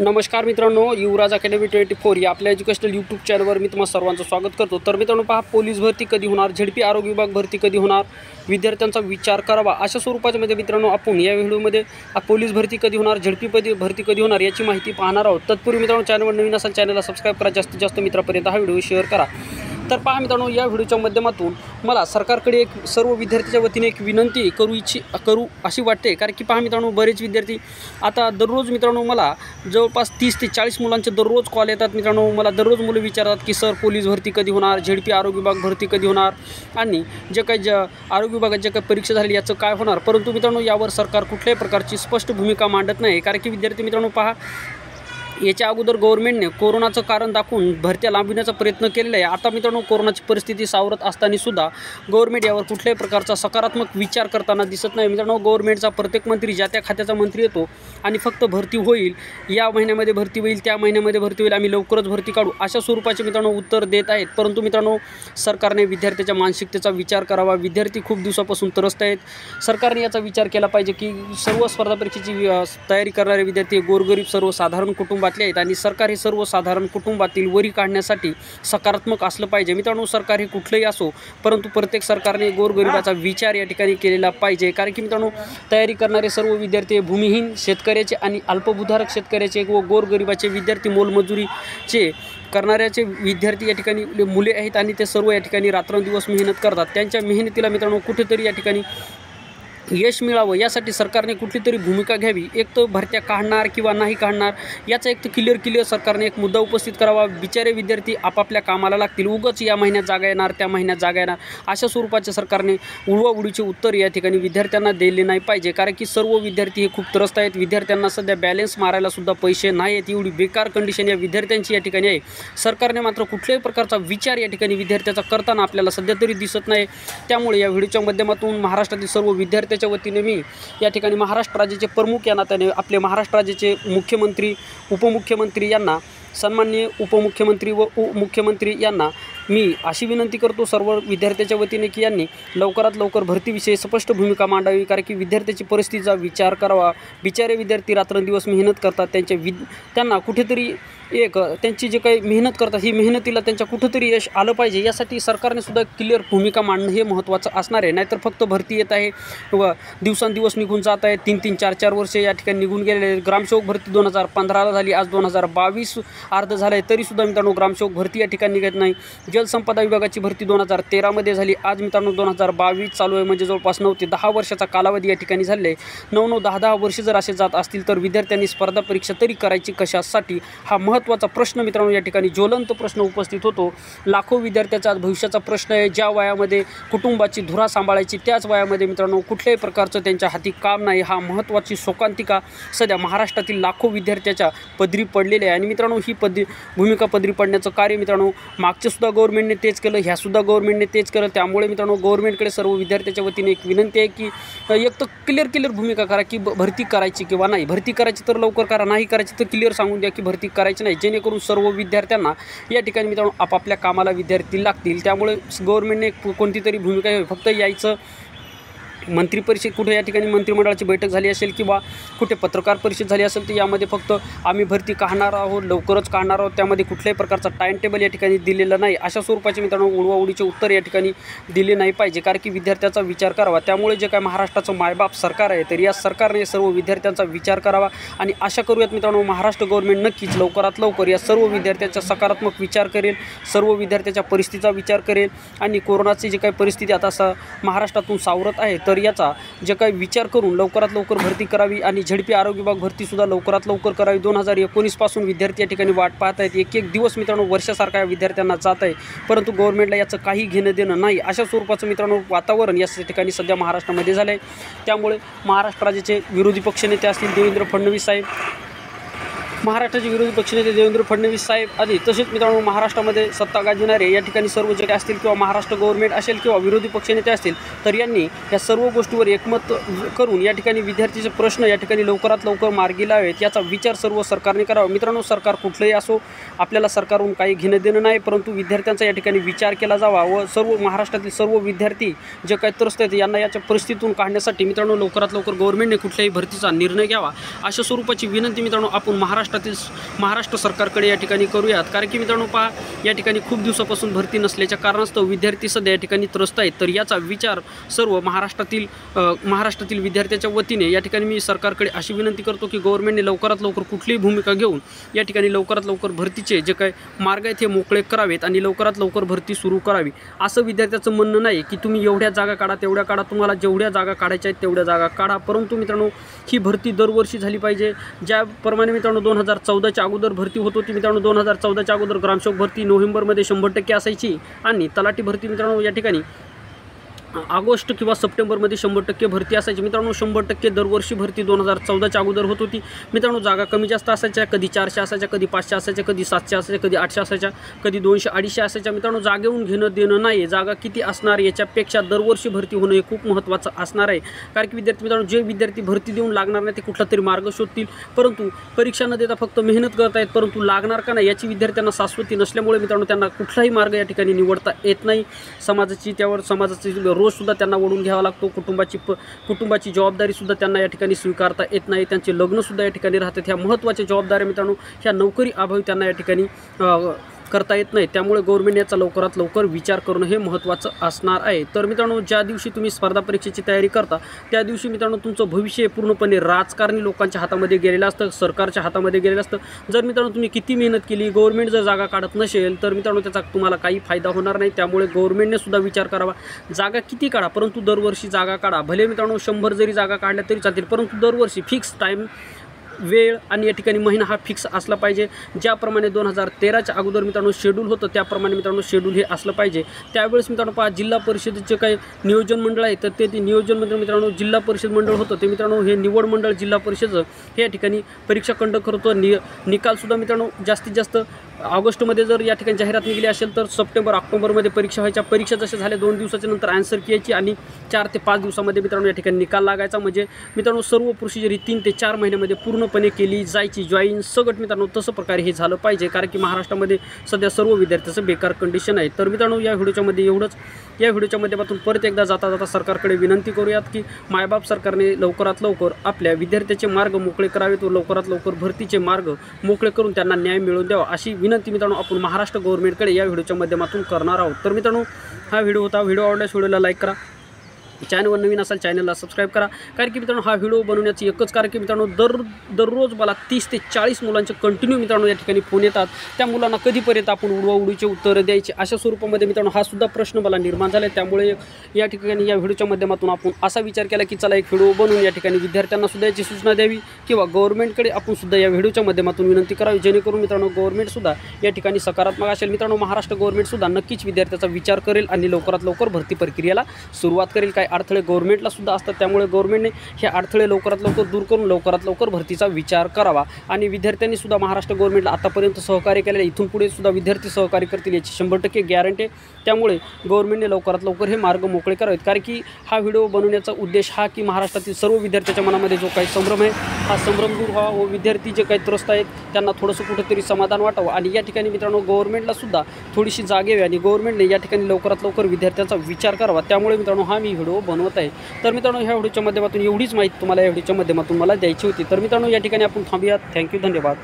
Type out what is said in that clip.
नमस्कार मित्रांनो, युवराज अकॅडमी 24 या आपल्या एज्युकेशनल यूट्यूब चॅनलवर मी तुम्हा सर्वांचं स्वागत करतो। तर मित्रांनो पहा, पोलीस भरती कधी होणार, झडपी आरोग्य विभाग भरती कधी होणार, विद्यार्थ्यांचा विचार करावा अशा स्वरूपामध्ये मित्रांनो आपण या व्हिडिओमध्ये पोलीस भरती कधी होणार, झडपी भरती कधी होणार याची माहिती पाहणार आहोत। तत्पूर्वी मित्रांनो चॅनलवर नवीन असाल चॅनलला सबस्क्राईब करा, जास्तीत जास्त मित्रांपर्यंत हा व्हिडिओ शेअर करा। तर पहा मित्रांनो, या व्हिडिओच्या माध्यमातून मला सरकारकडे एक सर्व विद्यार्थ्यांच्या वतीने एक विनंती करू अशी वाटते। कारण की पहा मित्रांनो, बरेच विद्यार्थी आता दररोज मित्रांनो मला जवळपास 30 ते 40 मुलांचे दररोज कॉल येतात। मित्रांनो मला दररोज मुलं विचारतात की सर पोलीस भरती कधी होणार, झडपी आरोग्य विभाग भरती कधी होणार आणि जे काही आरोग्य विभागात जे काही परीक्षा झाली याचं काय होणार। परंतु मित्रांनो यावर सरकार कुठल्याही प्रकारची स्पष्ट भूमिका मांडत नाही। कारण की विद्यार्थी मित्रांनो पहा, याच्या अगोदर गव्हर्नमेंटने कोरोनाचं कारण दाखवून भरत्या लांबविण्याचा प्रयत्न केलेला आहे। आता मित्रांनो कोरोनाची परिस्थिती सावरत असताना सुद्धा गव्हर्नमेंट यावर कुठल्याही प्रकारचा सकारात्मक विचार करताना दिसत नाही। मित्रांनो गव्हर्नमेंटचा प्रत्येक मंत्री ज्या त्या खात्याचा मंत्री येतो आणि फक्त भरती होईल, या महिन्यामध्ये भरती होईल, त्या महिन्यामध्ये भरती होईल, आम्ही लवकरच भरती काढू अशा स्वरूपाचे मित्रांनो उत्तर देत आहेत। परंतु मित्रांनो सरकारने विद्यार्थ्याच्या मानसिकतेचा विचार करावा। विद्यार्थी खूप दिवसापासून त्रस्त आहेत। सरकारने याचा विचार केला पाहिजे की सर्व स्पर्धा परीक्षेची तयारी करणारे विद्यार्थी गोरगरीब सर्वसाधारण कुटुंबातले आहेत आणि सरकार हे सर्वसाधारण कुटुंबातील वरी काढण्यासाठी सकारात्मक असलं पाहिजे। मित्रांनो सरकार हे कुठलंही असो, परंतु प्रत्येक सरकारने गोरगरिबाचा विचार या ठिकाणी केलेला पाहिजे। कारण की मित्रांनो तयारी करणारे सर्व विद्यार्थी भूमिहीन शेतकऱ्याचे आणि अल्पभूधारक शेतकऱ्याचे व गोरगरिबाचे विद्यार्थी, मोलमजुरीचे करणाऱ्याचे विद्यार्थी या ठिकाणी मुले आहेत आणि ते सर्व या ठिकाणी रात्रंदिवस मेहनत करतात। त्यांच्या मेहनतीला मित्रांनो कुठेतरी या ठिकाणी यश मिळावं यासाठी सरकारने कुठली तरी भूमिका घ्यावी। एक तर भरत्या काढणार किंवा नाही काढणार याचा एक तर क्लिअर सरकारने एक मुद्दा उपस्थित करावा। बिचारे विद्यार्थी आपापल्या कामाला लागतील, उगाच या महिन्यात जागा येणार, त्या महिन्यात जागा येणार अशा स्वरूपाचे सरकारने उडवाउडीचे उत्तर या ठिकाणी विद्यार्थ्यांना दिले नाही पाहिजे। कारण की सर्व विद्यार्थी हे खूप त्रस्त आहेत। विद्यार्थ्यांना सध्या बॅलन्स मारायला सुद्धा पैसे नाही आहेत, एवढी बेकार कंडिशन या विद्यार्थ्यांची या ठिकाणी आहे। सरकारने मात्र कुठल्याही प्रकारचा विचार या ठिकाणी विद्यार्थ्याचा करताना आपल्याला सध्या तरी दिसत नाही। त्यामुळे या व्हिडिओच्या माध्यमातून महाराष्ट्रातील सर्व विद्यार्थ्यांच्या वतीने मी या ठिकाणी महाराष्ट्र राज्याचे प्रमुख या नात्याने आपले महाराष्ट्र राज्याचे मुख्यमंत्री, उपमुख्यमंत्री यांना, सन्माननीय उपमुख्यमंत्री व मुख्यमंत्री यांना मी अशी विनंती करतो सर्व विद्यार्थ्यांच्या वतीने की यांनी लवकरात लवकर भरतीविषयी स्पष्ट भूमिका मांडावी। कारण की विद्यार्थ्याची परिस्थितीचा विचार करावा। बिचारे विद्यार्थी रात्रंदिवस मेहनत करतात, त्यांना कुठेतरी एक त्यांची जे काही मेहनत करतात ही मेहनतीला त्यांच्या कुठेतरी यश आलं पाहिजे। यासाठी सरकारने सुद्धा क्लिअर भूमिका मांडणं हे महत्त्वाचं असणार आहे। नाहीतर फक्त भरती येत आहे व दिवसांदिवस निघून जात आहे, 3-3, 4-4 वर्षे या ठिकाणी निघून गेलेले। ग्रामसेवक भरती 2015ला झाली, आज 2022 अर्ध झालं आहे, तरीसुद्धा मित्रांनो ग्रामसेवक भरती या ठिकाणी निघत नाही। जलसंपदा विभागाची भरती 2013मध्ये झाली, आज मित्रांनो 2022 चालू आहे, म्हणजे जवळपास 9 ते 10 वर्षाचा कालावधी या ठिकाणी झाले आहे। 9-9, 10-10 वर्ष जर असे जात असतील तर विद्यार्थ्यांनी स्पर्धा परीक्षा तरी करायची कशासाठी, हा महत्त्वाचा प्रश्न मित्रांनो या ठिकाणी ज्वलंत प्रश्न उपस्थित होतो। लाखो विद्यार्थ्याचा भविष्याचा प्रश्न आहे। ज्या वयामध्ये कुटुंबाची धुरा सांभाळायची त्याच वयामध्ये मित्रांनो कुठल्याही प्रकारचं त्यांच्या हाती काम नाही, हा महत्त्वाची शोकांतिका सध्या महाराष्ट्रातील लाखो विद्यार्थ्याच्या पदरी पडलेली आहे। आणि मित्रांनो ही भूमिका पदरी पडण्याचं कार्य मित्रांनो मागचे सुद्धा गव्हर्नमेंटने तेच केलं, ह्या सुद्धा गव्हर्नमेंटने तेच केलं। त्यामुळे मित्रांनो गव्हर्नमेंटकडे सर्व विद्यार्थ्याच्या वतीने एक विनंती आहे की एक तर क्लिअर भूमिका करा की भरती करायची किंवा नाही, भरती करायची तर लवकर करा, नाही करायची तर क्लिअर सांगून द्या की भरती करायची नाही, जेणेकरून सर्व विद्यार्थ्यांना या ठिकाणी मित्रांनो आपापल्या कामाला विद्यार्थी लागतील। त्यामुळे गव्हर्नमेंटने कोणती तरी भूमिका घ्यावी। फक्त यायचं मंत्रिपरिषद कुठे या ठिकाणी मंत्रिमंडळाची बैठक झाली असेल किंवा कुठे पत्रकार परिषद झाली असेल तर यामध्ये फक्त आम्ही भरती काढणार आहोत, लवकरच काढणार आहोत, त्यामध्ये कुठल्याही प्रकारचा टाइम टेबल या ठिकाणी दिलेला नाही। अशा स्वरूपाचे मित्रांनो उडवाउडीचे उत्तर या ठिकाणी दिले नाही पाहिजे। कारण की विद्यार्थ्याचा विचार करावा। त्यामुळे जे काय महाराष्ट्राचं मायबाप सरकार आहे तर या सरकारने सर्व विद्यार्थ्यांचा विचार करावा आणि आशा करूयात मित्रांनो महाराष्ट्र गव्हर्नमेंट नक्कीच लवकरात लवकर या सर्व विद्यार्थ्यांचा सकारात्मक विचार करेल, सर्व विद्यार्थ्याच्या परिस्थितीचा विचार करेल आणि कोरोनाची जी काही परिस्थिती आता महाराष्ट्रातून सावरत आहे तर याचा जे काही विचार करून लवकरात लवकर भरती करावी आणि झडपी आरोग्य विभाग भरतीसुद्धा लवकरात लवकर करावी। 2019 पासून विद्यार्थी या ठिकाणी वाट पाहत आहेत। एक दिवस मित्रांनो वर्षासारखा या विद्यार्थ्यांना जात आहे, परंतु गव्हर्नमेंटला याचं काही घेणं देणं नाही। अशा स्वरूपाचं मित्रांनो वातावरण या ठिकाणी सध्या महाराष्ट्रामध्ये झालं आहे। त्यामुळे महाराष्ट्र राज्याचे विरोधी पक्षनेते असतील देवेंद्र फडणवीस साहेब, महाराष्ट्राचे विरोधी पक्षनेते देवेंद्र फडणवीस साहेब आदी, तसेच मित्रांनो महाराष्ट्रामध्ये सत्ता गाजविणारे या ठिकाणी सर्व जे असतील किंवा महाराष्ट्र गव्हर्नमेंट असेल किंवा विरोधी पक्षनेते असतील तर यांनी या सर्व गोष्टीवर एकमत करून या ठिकाणी विद्यार्थीचे प्रश्न या ठिकाणी लवकरात लवकर मार्गी लावावेत याचा विचार सर्व सरकारने करावा। मित्रांनो सरकार कुठलंही असो, आपल्याला सरकारहून काही घेणं देणं नाही, परंतु विद्यार्थ्यांचा या ठिकाणी विचार केला जावा व सर्व महाराष्ट्रातील सर्व विद्यार्थी जे काही त्रस्त आहेत यांना याच्या परिस्थितीतून काढण्यासाठी मित्रांनो लवकरात लवकर गव्हर्नमेंटने कुठल्याही भरतीचा निर्णय घ्यावा अशा स्वरूपाची विनंती मित्रांनो आपण महाराष्ट्र महाराष्ट्र सरकारकडे या ठिकाणी करूयात। कारण की मित्रांनो पहा, या ठिकाणी खूप दिवसापासून भरती नसल्याच्या कारणास्तव विद्यार्थी सध्या या ठिकाणी त्रस्त आहेत। तर याचा विचार सर्व महाराष्ट्रातील विद्यार्थ्याच्या वतीने या ठिकाणी मी सरकारकडे अशी विनंती करतो की गव्हर्नमेंटने लवकरात लवकर कुठलीही भूमिका घेऊन या ठिकाणी लवकरात लवकर भरतीचे जे काही मार्ग आहेत हे मोकळे करावेत आणि लवकरात लवकर भरती सुरू करावी। असं विद्यार्थ्याचं म्हणणं नाही की तुम्ही एवढ्या जागा काढा तेवढ्या काढा, तुम्हाला जेवढ्या जागा काढायच्या आहेत तेवढ्या जागा काढा, परंतु मित्रांनो ही भरती दरवर्षी झाली पाहिजे। ज्याप्रमाणे मित्रांनो 2014च्या अगोदर भरती होत होती मित्रांनो, 2014च्या अगोदर ग्रामसेवक भरती नोव्हेंबरमध्ये 100% असायची आणि तलाठी भरती मित्रांनो या ठिकाणी ऑगस्ट किंवा सप्टेंबरमध्ये 100% भरती असायची। मित्रांनो 100% दरवर्षी भरती 2014च्या अगोदर होत होती मित्रांनो। जागा कमी जास्त असायच्या, कधी 400 असायच्या, कधी 500 असायच्या, कधी 700 असायच्या, कधी 800 असायच्या, कधी 200-250 असायच्या। मित्रांनो जागेहून घेणं देणं नाही, जागा किती असणार याच्यापेक्षा दरवर्षी भरती होणं हे खूप महत्त्वाचं असणार आहे। कारण की मित्रांनो जे विद्यार्थी भरती देऊन लागणार नाही ते कुठला तरी मार्ग शोधतील, परंतु परीक्षा न देता फक्त मेहनत करतायत, परंतु लागणार का नाही याची विद्यार्थ्यांना शाश्वती नसल्यामुळे मित्रांनो त्यांना कुठलाही मार्ग या ठिकाणी निवडता येत नाही। समाजाची रोजसुद्धा त्यांना ओढून घ्यावा लागतो, कुटुंबाची जबाबदारीसुद्धा त्यांना या ठिकाणी स्वीकारता येत नाही, त्यांचे लग्नसुद्धा या ठिकाणी राहतात। ह्या महत्त्वाच्या जबाबदाऱ्या मित्रांनो ह्या नोकरी अभावी त्यांना या ठिकाणी करता येत नाही। त्यामुळे गव्हर्नमेंट याचा लवकरात लवकर विचार करणं हे महत्त्वाचं असणार आहे। तर मित्रांनो ज्या दिवशी तुम्ही स्पर्धा परीक्षेची तयारी करता त्या दिवशी मित्रांनो तुमचं भविष्य पूर्णपणे राजकारणी लोकांच्या हातामध्ये गेलेलं असतं, सरकारच्या हातामध्ये गेलेलं असतं। जर मित्रांनो तुम्ही किती मेहनत केली, गव्हर्नमेंट जर जागा काढत नसेल तर मित्रांनो त्याचा तुम्हाला काही फायदा होणार नाही। त्यामुळे गव्हर्नमेंटने सुद्धा विचार करावा, जागा किती काढा परंतु दरवर्षी जागा काढा। भले मित्रांनो 100 जरी जागा काढल्या तरी चालतील, परंतु दरवर्षी फिक्स टाईम वेळ आणि या ठिकाणी महिना हा फिक्स असला पाहिजे। ज्याप्रमाणे 2013च्या अगोदर मित्रांनो शेड्यूल होतं त्याप्रमाणे मित्रांनो शेड्यूल हे असलं पाहिजे। त्यावेळेस मित्रांनो पहा जिल्हा परिषदेचे काही नियोजन मंडळ आहे तर ते नियोजन मंडळ मित्रांनो जिल्हा परिषद मंडळ होतं ते मित्रांनो हे निवड मंडळ जिल्हा परिषदेचं हे या ठिकाणी परीक्षा कंडक्ट करतो। निकालसुद्धा मित्रांनो जास्तीत जास्त ऑगस्टमध्ये जर या ठिकाणी जाहिरात निघाली असेल तर सप्टेंबर-ऑक्टोबरमध्ये परीक्षा व्हायच्या। परीक्षा जशा झाल्या 2 दिवसाच्या नंतर आन्सर यायची आणि 4 ते 5 दिवसामध्ये मित्रांनो या ठिकाणी निकाल लागायचा। म्हणजे मित्रांनो सर्व प्रोसिजर ही 3 ते 4 महिन्यामध्ये पूर्णपणे केली जायची। जॉईन सगट मित्रांनो तसं प्रकारे हे झालं पाहिजे, कारण की महाराष्ट्रामध्ये सध्या सर्व विद्यार्थ्यांचं बेकार कंडिशन आहे। तर मित्रांनो या व्हिडिओच्यामध्ये एवढंच। या व्हिडिओच्या माध्यमातून परत एकदा जाता सरकारकडे विनंती करूयात की मायबाप सरकारने लवकरात लवकर आपल्या विद्यार्थ्याचे मार्ग मोकळे करावेत व लवकरात लवकर भरतीचे मार्ग मोकळे करून त्यांना न्याय मिळवून द्यावा अशी विनंती मित्रांनो आपण महाराष्ट्र गव्हर्नमेंटकडे या व्हिडिओच्या माध्यमातून करणार आहोत। तर मित्रांनो हा व्हिडिओ होता, व्हिडिओ आवडल्यास व्हिडिओला लाईक करा, चॅनलवर नवीन असाल चॅनलला सबस्क्राईब करा। कारण की मित्रांनो हा व्हिडिओ बनवण्याचं एकच कारण की मित्रांनो दररोज मला 30 ते 40 मुलांचे कंटिन्यू मित्रांनो या ठिकाणी फोन येतात। त्या मुलांना कधीपर्यंत आपण उडवाउडीचे उत्तरं द्यायची अशा स्वरूपामध्ये मित्रांनो हा सुद्धा प्रश्न मला निर्माण झाला आहे। त्यामुळे या ठिकाणी या व्हिडिओच्या माध्यमातून आपण असा विचार केला की चला एक व्हिडिओ बनवून या ठिकाणी विद्यार्थ्यांना सुद्धा याची सूचना द्यावी किंवा गव्हर्नमेंटकडे आपण सुद्धा या व्हिडिओच्या माध्यमातून विनंती करावी, जेणेकरून मित्रांनो गव्हर्नमेंटसुद्धा या ठिकाणी सकारात्मक असेल। मित्रांनो महाराष्ट्र गव्हर्नमेंटसुद्धा नक्कीच विद्यार्थ्याचा विचार करेल आणि लवकरात लवकर भरती प्रक्रियेला सुरुवात करेल। काही अडथळे गव्हर्नमेंटला सुद्धा असतात, त्यामुळे गव्हर्नमेंटने हे अडथळे लवकरात लवकर दूर करून लवकरात लवकर भरतीचा विचार करावा आणि विद्यार्थ्यांनी सुद्धा महाराष्ट्र गव्हर्नमेंटला आतापर्यंत सहकार्य केलेलं इथून पुढे सुद्धा विद्यार्थी सहकार्य करतील याची 100% गॅरंटी आहे। त्यामुळे गव्हर्नमेंटने लवकरात लवकर हे मार्ग मोकळे करावेत। कारण की हा व्हिडिओ बनवण्याचा उद्देश हा की महाराष्ट्रातील सर्व विद्यार्थ्याच्या मनामध्ये जो काही संभ्रम आहे हा संभ्रम दूर व्हावा व विद्यार्थी जे काही त्रस्त आहेत त्यांना थोडंसं कुठेतरी समाधान वाटावं आणि या ठिकाणी मित्रांनो गव्हर्नमेंटला सुद्धा थोडीशी जाग यावी आणि गव्हर्नमेंटने या ठिकाणी लवकरात लवकर विद्यार्थ्यांचा विचार करावा। त्यामुळे मित्रांनो हा मी व्हिडिओ बनवत आहे। तर मित्रांनो ह्या व्हिडिओच्या माध्यमातून एवढीच माहिती तुम्हाला या व्हिडिओच्या माध्यमातून मला द्यायची होती। तर मित्रांनो या ठिकाणी आपण थांबूयात। थँक्यू, धन्यवाद।